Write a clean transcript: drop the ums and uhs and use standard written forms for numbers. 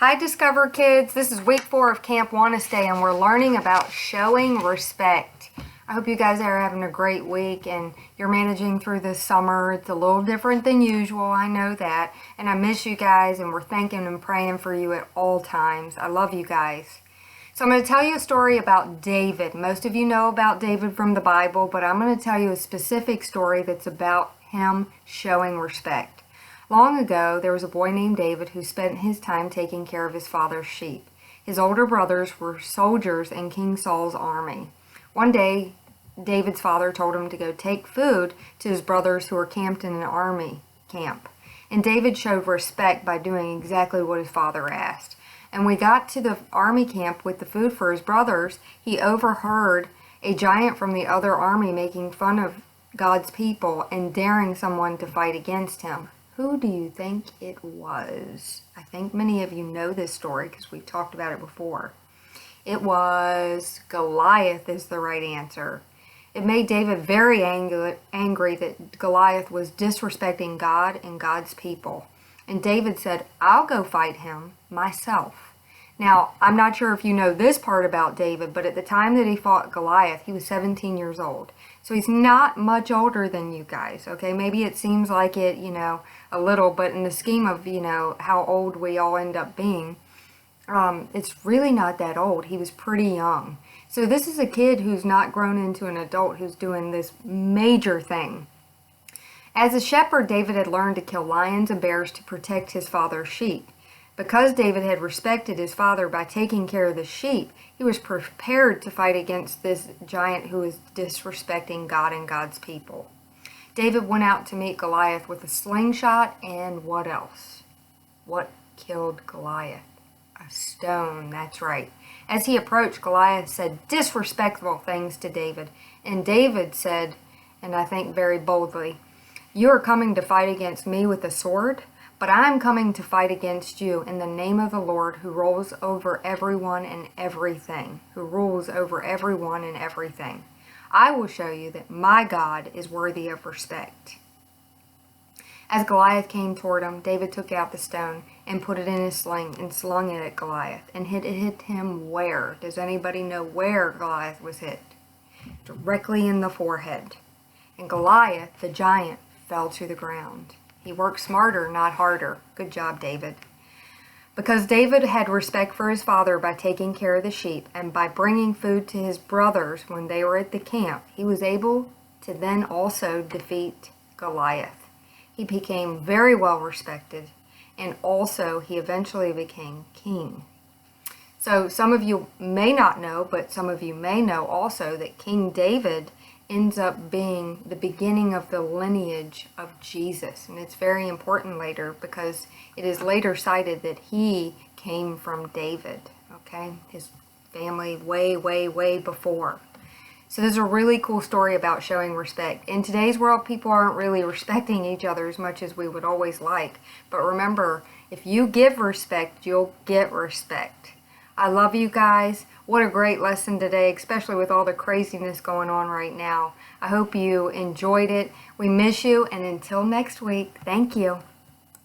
Hi Discover Kids, this is week 4 of Camp Wannastay and we're learning about showing respect. I hope you guys are having a great week and you're managing through this summer. It's a little different than usual, I know that. And I miss you guys and we're thinking and praying for you at all times. I love you guys. So I'm going to tell you a story about David. Most of you know about David from the Bible, but I'm going to tell you a specific story that's about him showing respect. Long ago, there was a boy named David who spent his time taking care of his father's sheep. His older brothers were soldiers in King Saul's army. One day, David's father told him to go take food to his brothers who were camped in an army camp. And David showed respect by doing exactly what his father asked. And when we got to the army camp with the food for his brothers, he overheard a giant from the other army making fun of God's people and daring someone to fight against him. Who do you think it was? I think many of you know this story because we've talked about it before. It was Goliath is the right answer. It made David very angry that Goliath was disrespecting God and God's people. And David said, I'll go fight him myself. Now, I'm not sure if you know this part about David, but at the time that he fought Goliath, he was 17 years old. So he's not much older than you guys, okay? Maybe it seems like it, a little, but in the scheme of, how old we all end up being, it's really not that old. He was pretty young. So this is a kid who's not grown into an adult who's doing this major thing. As a shepherd, David had learned to kill lions and bears to protect his father's sheep. Because David had respected his father by taking care of the sheep, he was prepared to fight against this giant who was disrespecting God and God's people. David went out to meet Goliath with a slingshot and what else? What killed Goliath? A stone, that's right. As he approached, Goliath said disrespectful things to David. And David said, and I think very boldly, "You are coming to fight against me with a sword? But I'm coming to fight against you in the name of the Lord who rules over everyone and everything. I will show you that my God is worthy of respect." As Goliath came toward him, David took out the stone and put it in his sling and slung it at Goliath. And it hit him where? Does anybody know where Goliath was hit? Directly in the forehead. And Goliath, the giant, fell to the ground. He worked smarter, not harder. Good job, David. Because David had respect for his father by taking care of the sheep and by bringing food to his brothers when they were at the camp, he was able to then also defeat Goliath. He became very well respected, and also he eventually became king. So some of you may not know, but some of you may know also that King David ends up being the beginning of the lineage of Jesus. And it's very important later because it is later cited that he came from David, okay? His family way before. So this is a really cool story about showing respect. In today's world, people aren't really respecting each other as much as we would always like. But remember, if you give respect, you'll get respect. I love you guys. What a great lesson today, especially with all the craziness going on right now. I hope you enjoyed it. We miss you, and until next week, thank you.